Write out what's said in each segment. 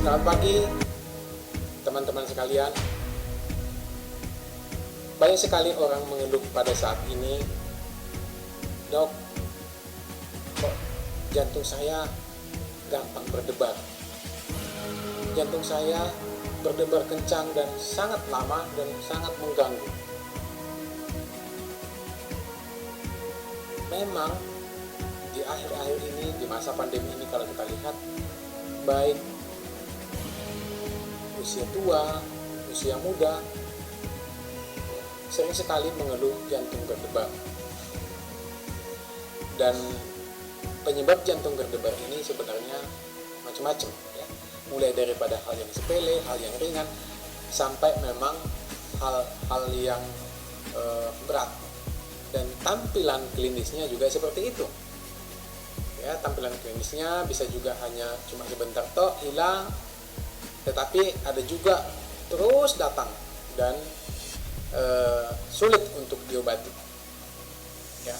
Selamat pagi teman-teman sekalian. Banyak sekali orang mengeluh pada saat ini, "Dok, kok jantung saya gampang berdebar. Jantung saya berdebar kencang dan sangat lama dan sangat mengganggu." Memang di akhir-akhir ini, di masa pandemi ini, kalau kita lihat, baik usia tua, usia muda, sering sekali mengeluh jantung berdebar. Dan penyebab jantung berdebar ini sebenarnya macam-macam, ya. Mulai daripada hal yang sepele, hal yang ringan, sampai memang hal-hal yang berat. Dan tampilan klinisnya juga seperti itu. Ya, tampilan klinisnya bisa juga hanya cuma sebentar toh hilang, tetapi ada juga terus datang dan sulit untuk diobati. Ya.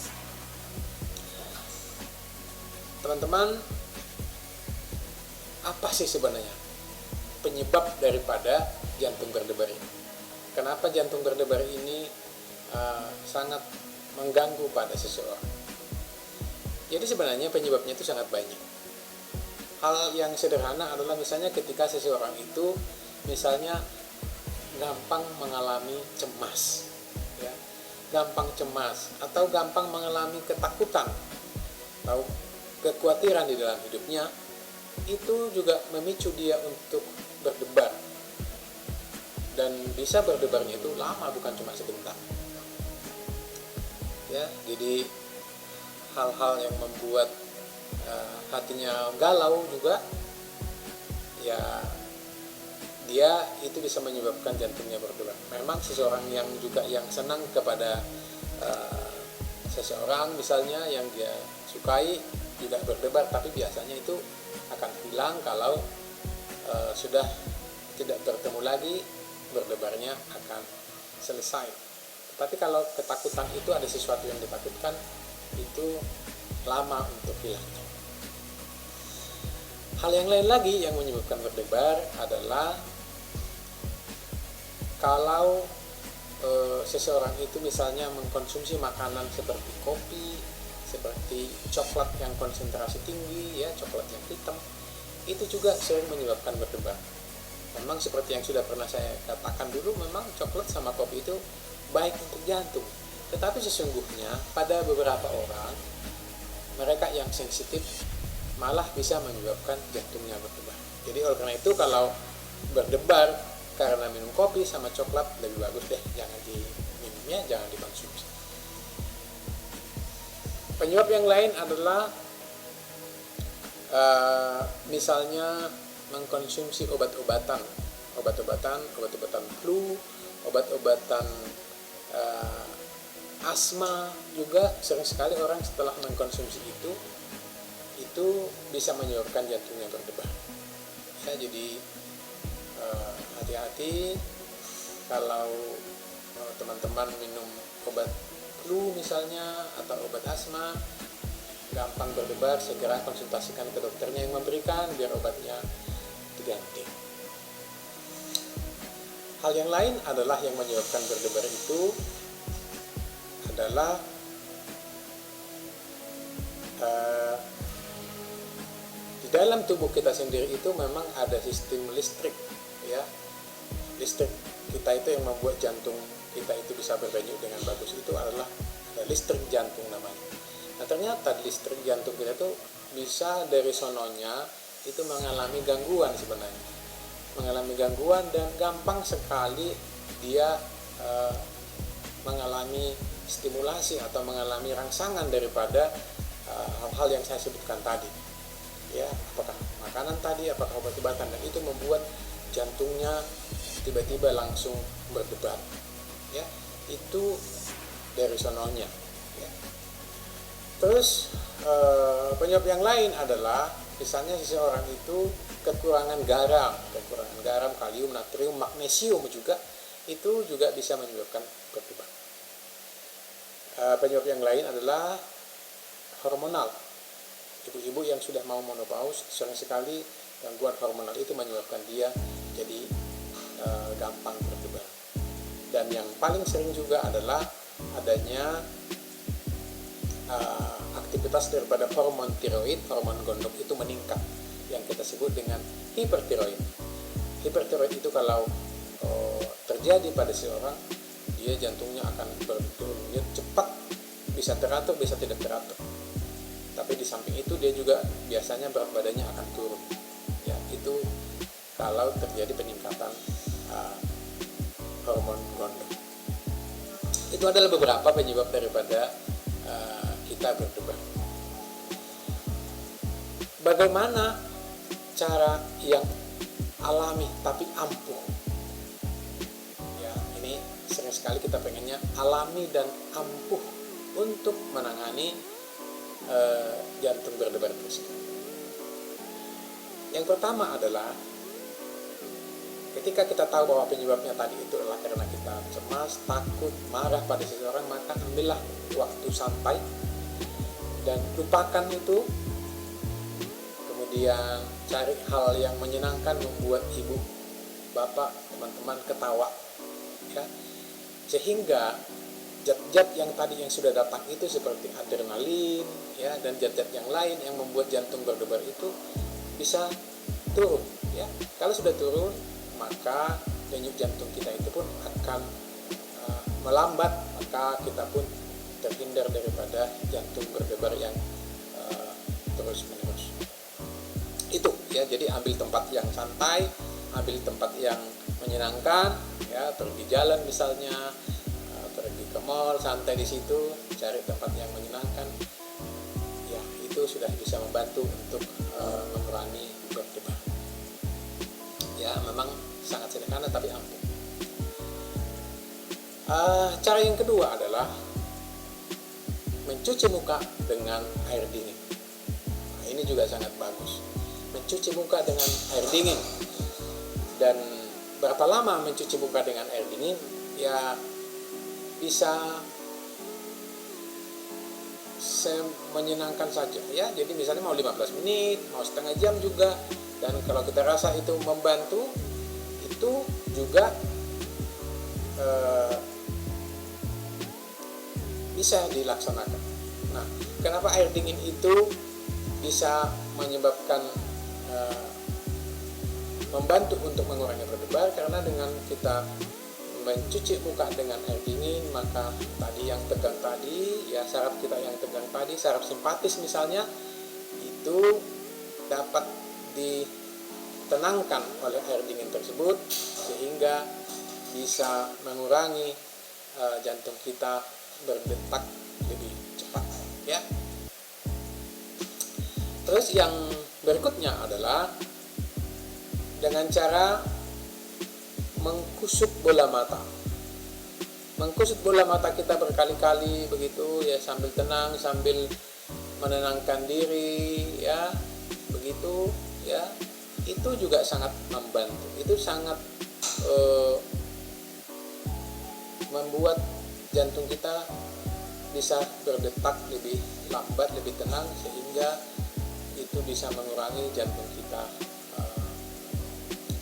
Teman-teman, apa sih sebenarnya penyebab daripada jantung berdebar ini? Kenapa jantung berdebar ini sangat mengganggu pada seseorang? Jadi sebenarnya penyebabnya itu sangat banyak. Hal yang sederhana adalah misalnya ketika seseorang itu misalnya gampang mengalami cemas, ya, gampang cemas atau gampang mengalami ketakutan atau kekhawatiran di dalam hidupnya, itu juga memicu dia untuk berdebar, dan bisa berdebarnya itu lama, bukan cuma sebentar. Ya, jadi hal-hal yang membuat hatinya galau juga, ya, dia itu bisa menyebabkan jantungnya berdebar. Memang seseorang yang juga yang senang kepada seseorang misalnya yang dia sukai juga berdebar, tapi biasanya itu akan hilang kalau sudah tidak bertemu lagi, berdebarnya akan selesai. Tapi kalau ketakutan itu, ada sesuatu yang ditakutkan, itu lama untuk hilangnya. Hal yang lain lagi yang menyebabkan berdebar adalah kalau seseorang itu misalnya mengkonsumsi makanan seperti kopi, seperti coklat yang konsentrasi tinggi, ya, coklat yang hitam, itu juga sering menyebabkan berdebar. Memang seperti yang sudah pernah saya katakan dulu, memang coklat sama kopi itu baik untuk jantung. Tetapi sesungguhnya pada beberapa orang, mereka yang sensitif malah bisa menyebabkan jantungnya berdebar. Jadi oleh karena itu, kalau berdebar karena minum kopi sama coklat, lebih bagus deh jangan diminumnya, jangan dikonsumsi. Penyebab yang lain adalah misalnya mengkonsumsi obat-obatan flu, obat-obatan asma, juga sering sekali orang setelah mengkonsumsi itu bisa menyebabkan jantungnya berdebar. Ya, jadi hati-hati kalau teman-teman minum obat flu misalnya atau obat asma gampang berdebar, segera konsultasikan ke dokternya yang memberikan biar obatnya diganti. Hal yang lain adalah yang menyebabkan berdebar itu adalah di dalam tubuh kita sendiri itu memang ada sistem listrik, ya. Listrik kita itu yang membuat jantung kita itu bisa berdenyut dengan bagus, itu adalah listrik jantung namanya. Nah, ternyata listrik jantung kita itu bisa dari sononya itu mengalami gangguan sebenarnya. Mengalami gangguan dan gampang sekali dia mengalami stimulasi atau mengalami rangsangan daripada hal-hal yang saya sebutkan tadi. Ya, apakah makanan tadi, apakah obat-obatan, dan itu membuat jantungnya tiba-tiba langsung berdebar. Ya, itu dari sononya. Ya. Terus penyebab yang lain adalah misalnya seseorang itu kekurangan garam, kalium, natrium, magnesium itu juga bisa menyebabkan berdebar. Penyebab yang lain adalah hormonal. Ibu-ibu yang sudah mau menopause sering sekali Gangguan hormonal itu menyebabkan dia jadi gampang berdebar. Dan yang paling sering juga adalah adanya aktivitas daripada hormon tiroid, hormon gondok itu meningkat, yang kita sebut dengan hipertiroid. Hipertiroid itu kalau terjadi pada seorang, dia jantungnya akan berdenyut cepat, bisa teratur, bisa tidak teratur. Tapi di samping itu dia juga biasanya berat badannya akan turun. Ya, itu kalau terjadi peningkatan hormon gondok. Itu adalah beberapa penyebab daripada kita berdebar. Bagaimana cara yang alami tapi ampuh? Ya, ini sering sekali kita pengennya alami dan ampuh untuk menangani jantung berdebar tersebut. Yang pertama adalah ketika kita tahu bahwa penyebabnya tadi itu adalah karena kita cemas, takut, marah pada seseorang, maka ambillah waktu santai dan lupakan itu. Kemudian cari hal yang menyenangkan, membuat ibu, bapak, teman-teman ketawa, ya, sehingga zat-zat yang tadi yang sudah datang itu seperti adrenalin, ya, dan zat-zat yang lain yang membuat jantung berdebar itu bisa turun, ya. Kalau sudah turun, maka denyut jantung kita itu pun akan melambat, maka kita pun terhindar daripada jantung berdebar yang terus menerus. Itu, ya. Jadi ambil tempat yang santai, ambil tempat yang menyenangkan, ya, pergi jalan misalnya, pergi ke mall, santai di situ, cari tempat yang menyenangkan, ya, itu sudah bisa membantu untuk mengurangi berdebar. Ya, memang sangat sederhana tapi ampuh. Cara yang kedua adalah mencuci muka dengan air dingin. Nah, ini juga sangat bagus. Mencuci muka dengan air dingin. Dan berapa lama mencuci muka dengan air dingin? Ya, bisa menyenangkan saja, ya. Jadi misalnya mau 15 menit, mau setengah jam juga. Dan kalau kita rasa itu membantu, itu juga bisa dilaksanakan. Nah, kenapa air dingin itu bisa menyebabkan membantu untuk mengurangi berdebar? Karena dengan kita mencuci muka dengan air dingin, maka tadi yang tegang tadi, ya, saraf kita yang tegang tadi, saraf simpatis misalnya, itu dapat ditenangkan oleh air dingin tersebut, sehingga bisa mengurangi jantung kita berdetak lebih cepat, ya. Terus yang berikutnya adalah dengan cara mengkusut bola mata. Mengkusut bola mata kita berkali-kali begitu, ya, sambil tenang, sambil menenangkan diri, ya, begitu, ya. Itu juga sangat membantu. Itu sangat membuat jantung kita bisa berdetak lebih lambat, lebih tenang, sehingga itu bisa mengurangi jantung kita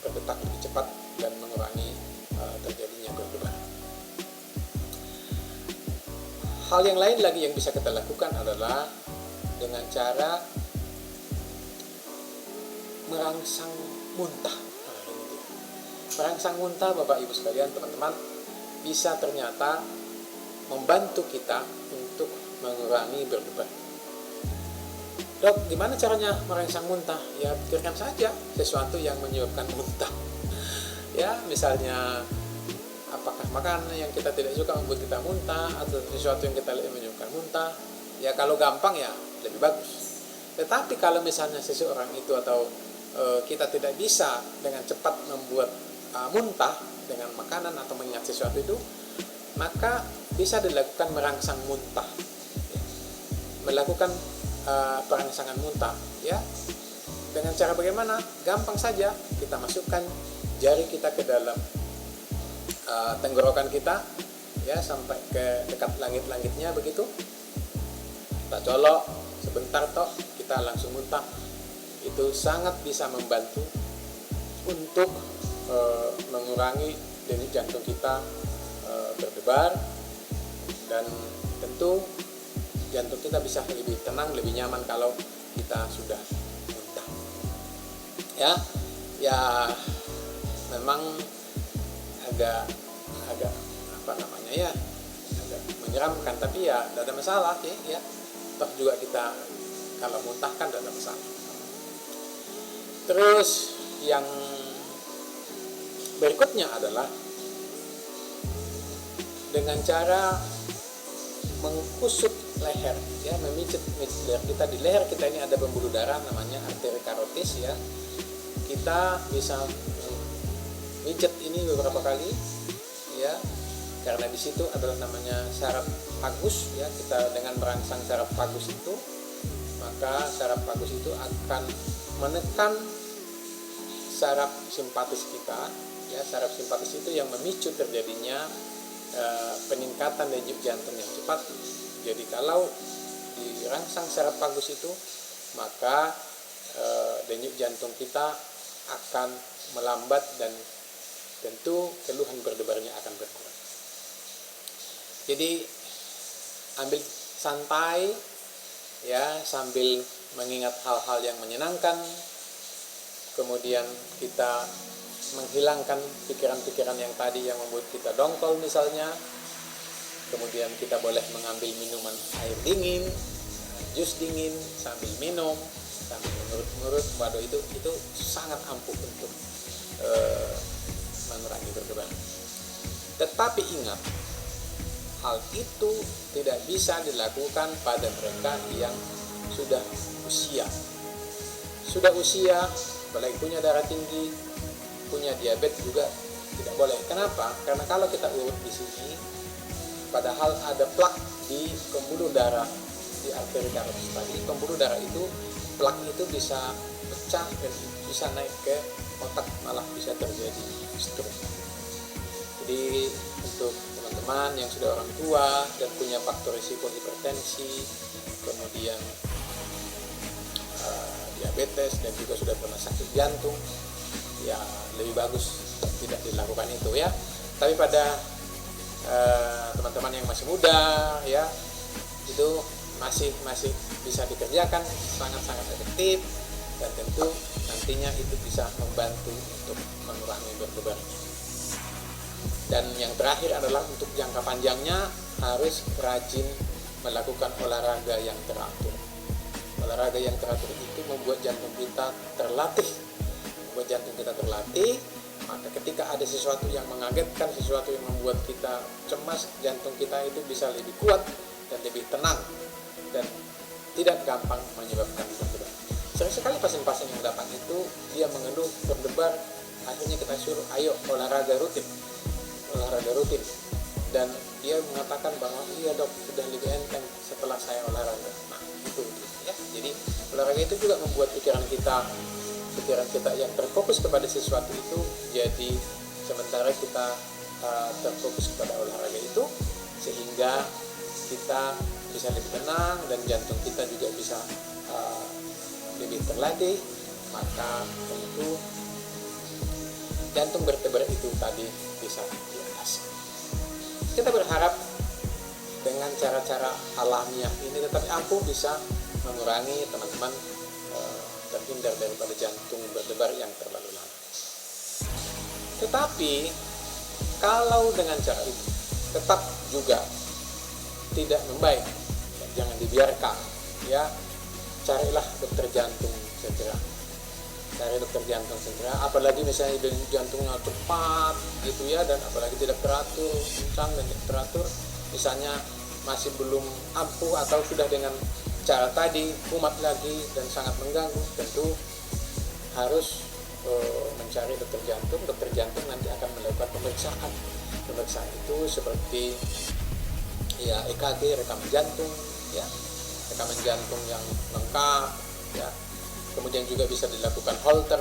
berdetak lebih cepat dan mengurangi terjadinya berdebar. Hal yang lain lagi yang bisa kita lakukan adalah dengan cara merangsang muntah. Nah, ini dia. Merangsang muntah, Bapak Ibu sekalian, teman-teman, bisa ternyata membantu kita untuk mengurangi berdebar. Dok, gimana caranya merangsang muntah? Ya, pikirkan saja sesuatu yang menyebabkan muntah. Ya, misalnya apakah makanan yang kita tidak suka membuat kita muntah, atau sesuatu yang kita lihat menyebabkan muntah. Ya, kalau gampang ya lebih bagus. Tetapi kalau misalnya seseorang itu atau kita tidak bisa dengan cepat membuat muntah dengan makanan atau mengingat sesuatu itu, maka bisa dilakukan merangsang muntah, ya. Melakukan perangsangan muntah, ya, dengan cara bagaimana? Gampang saja, kita masukkan jari kita ke dalam tenggorokan kita, ya, sampai ke dekat langit-langitnya begitu. Kita colok sebentar toh, kita langsung muntah. itu sangat bisa membantu untuk mengurangi denyut jantung kita berdebar, dan tentu jantung kita bisa lebih tenang, lebih nyaman kalau kita sudah muntah. Ya memang agak apa namanya ya, agak menyeramkan, tapi ya tidak ada masalah ya. Toh juga kita kalau muntah kan tidak ada masalah. Terus yang berikutnya adalah dengan cara mengkusut leher, ya, memijit leher kita. Di leher kita ini ada pembuluh darah namanya arteri karotis, ya. Kita bisa mijet ini beberapa kali, ya, karena di situ adalah namanya saraf vagus, ya. Kita dengan merangsang saraf vagus itu, maka saraf vagus itu akan menekan saraf simpatis kita, ya. Saraf simpatis itu yang memicu terjadinya peningkatan denyut jantung yang cepat. Jadi kalau dirangsang saraf vagus itu, maka denyut jantung kita akan melambat dan tentu keluhan berdebarnya akan berkurang. Jadi ambil santai, ya, sambil mengingat hal-hal yang menyenangkan. Kemudian kita menghilangkan pikiran-pikiran yang tadi yang membuat kita dongkol misalnya. Kemudian kita boleh mengambil minuman air dingin, jus dingin sambil minum, sambil mengurut-ngurut. Waduh, itu sangat ampuh untuk mengurangi berdebar. Tetapi ingat, hal itu tidak bisa dilakukan pada mereka yang sudah usia. Sudah usia, apalagi punya darah tinggi, punya diabetes juga tidak boleh. Kenapa? Karena kalau kita urut di sini, padahal ada plak di pembuluh darah di arteri karotis tadi. Pembuluh darah itu, plak itu bisa pecah dan bisa naik ke otak, malah bisa terjadi stroke. Jadi untuk teman-teman yang sudah orang tua dan punya faktor risiko hipertensi, kemudian diabetes, dan juga sudah pernah sakit jantung, ya lebih bagus tidak dilakukan itu, ya. Tapi pada teman-teman yang masih muda, ya, itu masih bisa dikerjakan, sangat-sangat efektif, dan tentu nantinya itu bisa membantu untuk mengurangi berdebarnya. Dan yang terakhir adalah untuk jangka panjangnya harus rajin melakukan olahraga yang teratur. Olahraga yang teratur itu membuat jantung kita terlatih. Membuat jantung kita terlatih, maka ketika ada sesuatu yang mengagetkan, sesuatu yang membuat kita cemas, jantung kita itu bisa lebih kuat dan lebih tenang dan tidak gampang menyebabkan berdebar. Sering sekali pasien-pasien yang datang itu dia mengeluh berdebar, akhirnya kita suruh ayo olahraga rutin, dan dia mengatakan bahwa iya dok, sudah lebih enteng setelah saya olahraga. Nah itu ya. Jadi olahraga itu juga membuat pikiran kita yang terfokus kepada sesuatu itu, jadi sementara kita terfokus kepada olahraga itu, sehingga kita bisa lebih tenang dan jantung kita juga bisa lebih terlatih, maka tentu jantung berdebar itu tadi bisa diatasi. Kita berharap dengan cara-cara alamiah ini tetapi ampuh bisa mengurangi teman-teman terhindar daripada jantung berdebar yang terlalu lama. Tetapi kalau dengan cara itu tetap juga tidak membaik, jangan dibiarkan, ya. Carilah dokter jantung segera. Cari dokter jantung segera, apalagi misalnya jantungnya cepat gitu, ya, dan apalagi tidak teratur, kencang dan tidak teratur, misalnya masih belum ampuh atau sudah dengan cara tadi kumat lagi dan sangat mengganggu, tentu harus mencari dokter jantung. Dokter jantung nanti akan melakukan pemeriksaan itu seperti ya EKG, rekaman jantung, ya, rekaman jantung yang lengkap, ya. Kemudian juga bisa dilakukan Holter,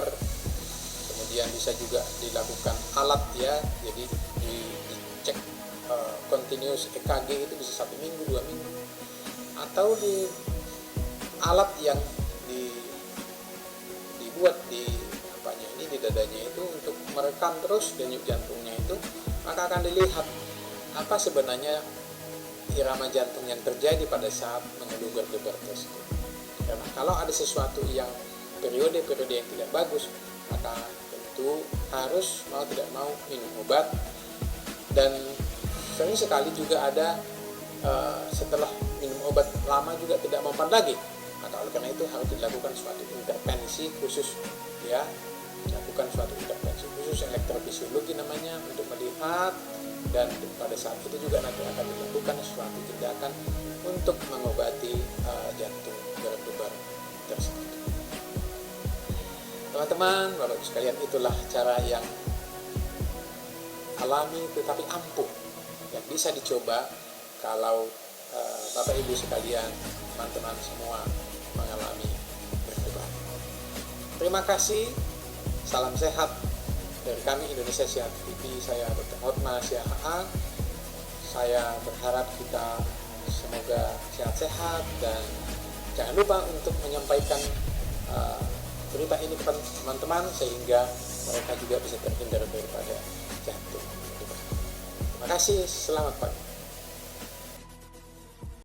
kemudian bisa juga dilakukan alat, ya, jadi dicek continuous EKG itu bisa 1 minggu, 2 minggu, atau di alat yang dibuat di apanya ini, di dadanya itu untuk merekam terus denyut jantungnya itu, maka akan dilihat apa sebenarnya irama jantung yang terjadi pada saat mengeluh berdebar tersebut. Karena kalau ada sesuatu yang periode-periode yang tidak bagus, maka tentu harus mau tidak mau minum obat. Dan sering sekali juga ada setelah minum obat lama juga tidak mempan lagi, maka oleh karena itu harus dilakukan suatu intervensi khusus, ya, dilakukan suatu intervensi khusus elektrofisiologi namanya, untuk melihat, dan pada saat itu juga nanti akan dilakukan suatu tindakan untuk mengobati jantung berdebar tersebut. Teman-teman, Bapak Ibu sekalian, itulah cara yang alami tetapi ampuh yang bisa dicoba kalau Bapak Ibu sekalian, teman-teman semua mengalami berdebar. Terima kasih. Salam sehat dari kami Indonesia Sehat TV. Saya Dr. Hotma SIAHA. Saya berharap kita semoga sehat-sehat, dan jangan lupa untuk menyampaikan berita ini kepada teman-teman sehingga mereka juga bisa terhindar daripada jantung. Terima kasih. Selamat pagi.